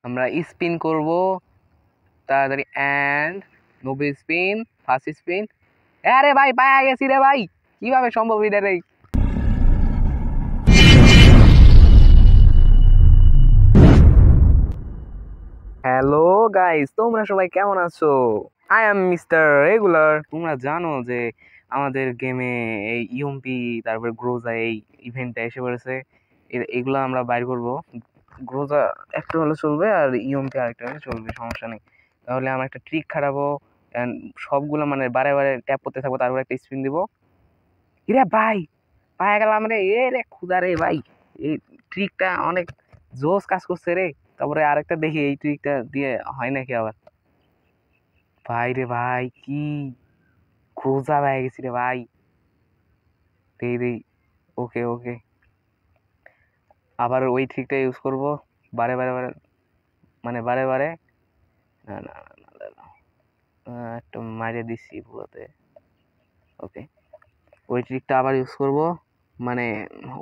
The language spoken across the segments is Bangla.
আমরা স্পিন করব তাড়াতাড়ি এন্ড 90 স্পিন, ফার্স্ট স্পিন। আরে ভাই পায়া গেছি রে ভাই, কিভাবে সম্ভব এটা রে? হ্যালো গাইস, তোমরা সবাই কেমন আছো? I am mister regular. তোমরা জানো যে আমাদের গেমে এই ইউএমপি তারপরে গ্রোজা এই ইভেন্টটা এসে পড়েছে। এগুলো আমরা বাইর করব। গ্রোজা একটা হলে চলবে আর ইউএমপি আরেকটা হলে চলবে, সমস্যা নেই। তাহলে আমরা একটা ট্রিক খাটাবো and সবগুলো মানে বারে বারে ট্যাপ করতে থাকবো, তারপরে একটা স্পিন দিব। ইরে ভাই পায়ে গেলাম রে, এ রে খুদা রে ভাই, এই ট্রিকটা অনেক জোস কাজ করছে রে। তারপরে আরেকটা দেখি এই ট্রিকটা দিয়ে হয় নাকি আবার। ভাই রে ভাই, কি ক্রোজা হয়ে গেছি রে ভাই। দেই দেই, ওকে ওকে, আবার ওই ট্রিকটা ইউজ করব বারে বারে বারে, মানে বারে বারে। না না না না, না, না, একটু মারিয়ে দিচ্ছি পুরোতে। ওকে, ওই ট্রিকটা আবার ইউজ করব, মানে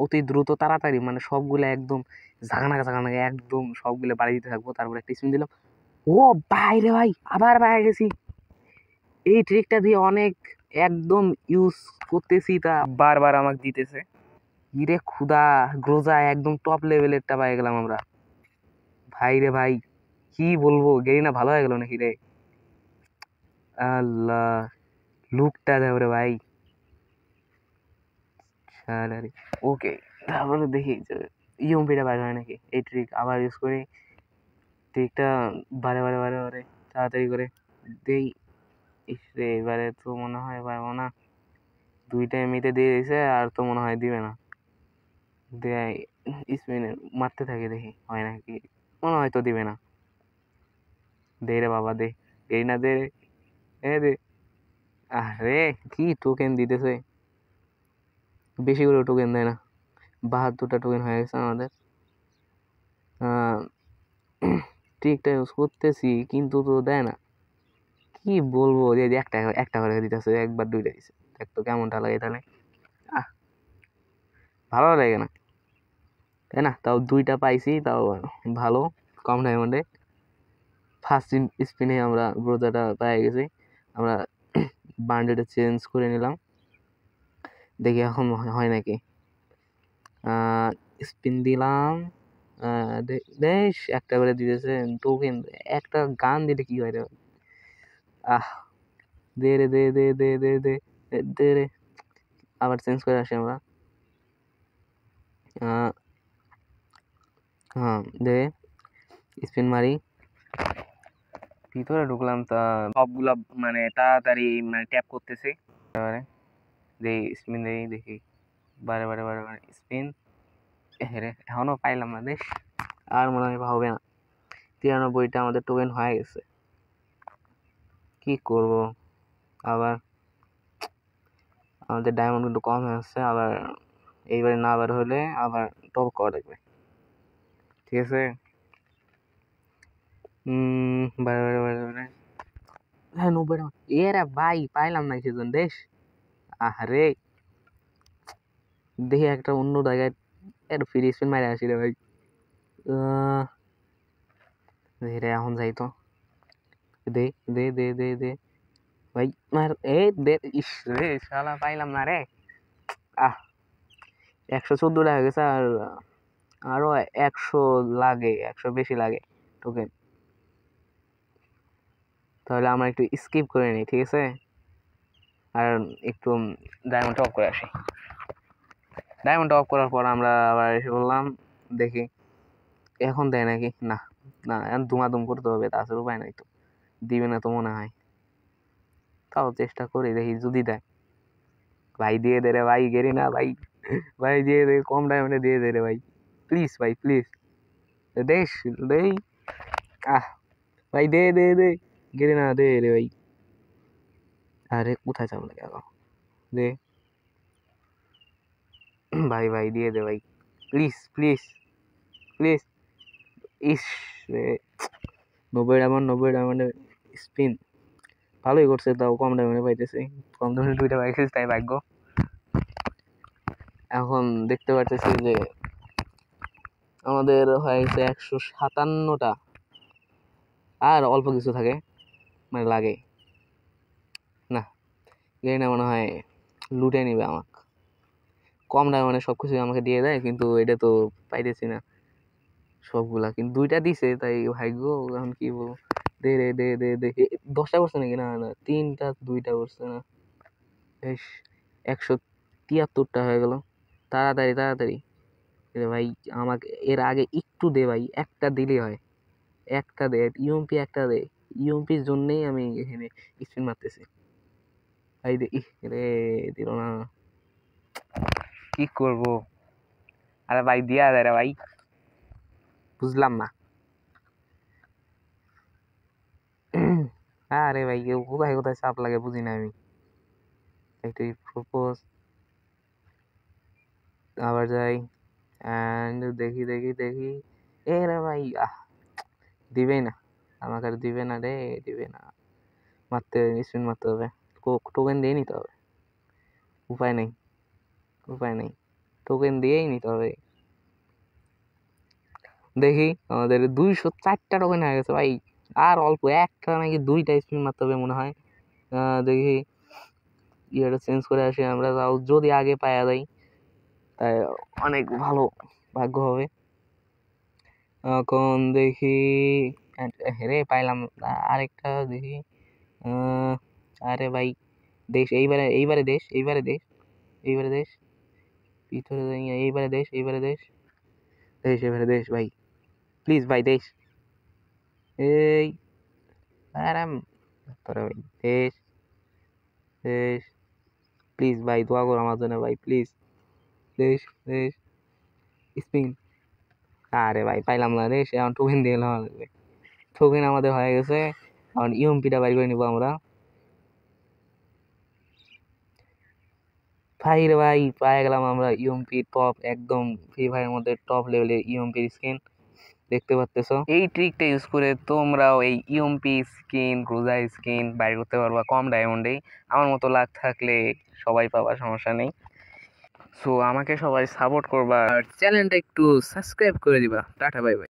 অতি দ্রুত তাড়াতাড়ি, মানে সবগুলো একদম ঝাঁকানাকা ঝাঁকানাকা একদম সবগুলো বাড়ি দিতে থাকবো, তারপরে একটা স্পিন দিলাম। ও ভাই রে ভাই, আবার পেয়ে গেছি। এই ট্রিকটা দিয়ে অনেক একদম ইউজ করতেছি, তা বারবার আমাকে দিতেছে। ইরে খুদা, গ্রোজা একদম টপ লেভেলেরটা পেয়ে গেলাম আমরা। ভাই রে ভাই, কি বলবো, গেরিনা ভালো হয়ে গেল নাকি রে? আল্লাহ, লুকটা দেও রে ভাই। সালারি, ওকে, তারপরে দেখি যে ইউএমপিটা বাইর হয় নাকি। এই ট্রিক আবার ইউজ করি, ট্রিকটা বারে বারে বারে বারে তাড়াতাড়ি করে দেই। ইসরে এবারে তো মনে হয় পারবো না, দুইটা এমনিতে দিয়ে দিয়েছে আর তো মনে হয় দিবে না। দেয় স্পিনে মারতে থাকি, দেখি হয় নাকি, মনে হয় তো দিবে না। দে রে বাবা দে, এই না দে রে, এ দে। আরে কি টোকেন দিতেছে, বেশি করে টোকেন দেয় না। 72টা টোকেন হয়ে গেছে আমাদের। ট্রিকটা ইউজ করতেছি কিন্তু তো দেয় না, কি বলবো। যে একটা একটা করে দিতেছে, একবার দুইটা দিছে, দেখ তো কেমনটা লাগে তাহলে। আহ, ভালো লাগে না, তাই না? তাও দুইটা পাইছি, তাও ভালো, কম ডায়মন্ডে। ফার্স্ট স্পিনে আমরা গ্রোজাটা পেয়ে গেছি। আমরা বান্ডেলটা চেঞ্জ করে নিলাম, দেখি এখন হয় নাকি। স্পিন দিলাম, বেশ একটা করে দিতেছে টোকেন। একটা গান দিলে কি হয় রে? আহ, দে রে দে দে দে দে দে দে রে। আবার চেঞ্জ করে আসি আমরা। হ্যাঁ দে, স্পিন মারি, ভিতরে ঢুকলাম, তা সবগুলা মানে তাড়াতাড়ি মানে ট্যাপ করতেছি। এবারে দেই স্পিন দেই, দেখি বারে বারে বারে বারে স্পিন। হেরে এখনো পাইলাম না, দেখ আর মনে হয় হবে না। 93টা আমাদের টোকেন হয়ে গেছে, কি করব আবার। আমাদের ডায়মন্ড কিন্তু কম হয়ে আসছে, আবার এইবারে না বার হলে আবার টপ করা লাগবে, ঠিক আছে। বারে বারে বারে বারে, হ্যাঁ 90টা। এরা ভাই পাইলাম না সেজন দেশ। আরে দেখি একটা অন্য জায়গায় একটু ফ্রি স্পিন মারে আসি রে ভাই। দেখি রে এখন যাই তো, দে দে দে দে দে ভাই মার, এ দে। ইস রে শালা পাইলাম না রে। আহ, 114টা হয়ে গেছে, আর আরো 100 লাগে, 100 বেশি লাগে টোকেন। তাহলে আমরা একটু স্কিপ করে নিই, ঠিক আছে, আর একটু ডায়মন্ড অফ করে আসি। ডায়মন্ড অফ করার পর আমরা আবার এসে বললাম, দেখি এখন দেয় নাকি। না না, এখন দুমাদুম করতে হবে, তাছাড়া উপায় নাই তো, দিবে না তো মনে হয়। তাও চেষ্টা করি, দেখি যদি দেয়। ভাই দিয়ে দে রে ভাই, গেরি না ভাই, ভাই দিয়ে দে, কম ডায়মন্ডে দিয়ে দে রে ভাই, প্লিজ ভাই প্লিজ। দেশ দেই, আহ ভাই দে দে দে, গেরি না দে রে ভাই। আরে কোথায় যাবো না কেন, দে ভাই, ভাই দিয়ে দে ভাই, প্লিজ প্লিজ প্লিজ। ইস রে, 90 ডায়মন্ড, 90 ডায়মন্ডে স্পিন ভালোই করছে, তাও কম ডায়মন্ডে পাইতেছি। কম দামে দুইটা পাইছিস তাই ভাগ্য। এখন দেখতে পাচ্ছি যে আমাদের হয়ে গেছে 157টা, আর অল্প কিছু থাকে, মানে লাগে না, না মনে হয় লুটে নিবে আমাকে, কম দামে মানে সবকিছু আমাকে দিয়ে দেয়, কিন্তু এটা তো পাইতেছি না সবগুলা, কিন্তু 2টা দিছে, তাই ভাগ্য। এখন কি বলবো, দে রে দে দে দে 10টা করছে নাকি, না না 3টা 2টা করছে না, বেশ 173টা হয়ে গেল। তাড়াতাড়ি তাড়াতাড়ি এ ভাই, আমাকে এর আগে একটু দে ভাই, একটা দিলেই হয়, একটা দে ইউএমপি, একটা দে, ইউএমপির জন্যই আমি এখানে স্পিন মারতেছি ভাই। দে রে, দিল না, কি করব? আরে ভাই দিয়া দে রে ভাই, বুঝলাম না। আরে ভাই কোথায় কোথায় চাপ লাগে বুঝি না আমি। একটু প্রপোজ, আবার যাই, এন্ড দেখি দেখি দেখি, এ রে ভাই দিবেই না, আমাকে আর দিবে না রে, দিবে না, মারতে স্পিন মারতে হবে, টোকেন দিয়ে নিতে হবে, উপায় নেই, উপায় নেই, টোকেন দিয়েই নিতে হবে। দেখি আমাদের 204টা টোকেন হয়ে গেছে ভাই, আর অল্প, একটা নাকি 2টা স্পিন মারতে হবে মনে হয়। দেখি ইয়েটা চেঞ্জ করে আসি আমরা, তাও যদি আগে পাওয়া যায় তাই অনেক ভালো ভাগ্য হবে। এখন দেখি, হেরে পাইলাম, আরেকটা দেখি। আরে ভাই দেশ, এইবারে এইবারে দেশ, এইবারে দেশ, এইবারে দেশ, ভিতরে যাই, এইবারে দেশ, এইবারে দেশ, দেশ, এবারে দেশ ভাই, প্লিজ ভাই দেশ, এই আরাম, তোরা ভাই দেশ, দেশ, প্লিজ ভাই দোয়া করো আমার জন্য ভাই, প্লিজ, দেশ দেশ, স্পিন। আরে ভাই পাইলাম না দেশ, এখন টোকেন দিয়ে নেওয়া লাগবে, টোকেন আমাদের হয়ে গেছে, এখন ইউএমপিটা বাইর করে নিবো আমরা। ভাই রে ভাই, পেয়ে গেলাম আমরা ইউএমপি টপ, একদম ফ্রি ফায়ারের মধ্যে টপ লেভেলের ইউএমপি স্কিন, দেখতে পাচ্তেছো। এই ট্রিকটা ইউজ করে তোমরাও এই ইউএমপি স্কিন, ক্রুজার স্কিন বাইর করতে পারবা কম ডায়মন্ডেই। আমার মতো লাক থাকলে সবাই পাবা, সমস্যা নেই। সো আমাকে সবাই সাপোর্ট করবা আর চ্যানেলটা একটু সাবস্ক্রাইব করে দিবা। Tata bye bye.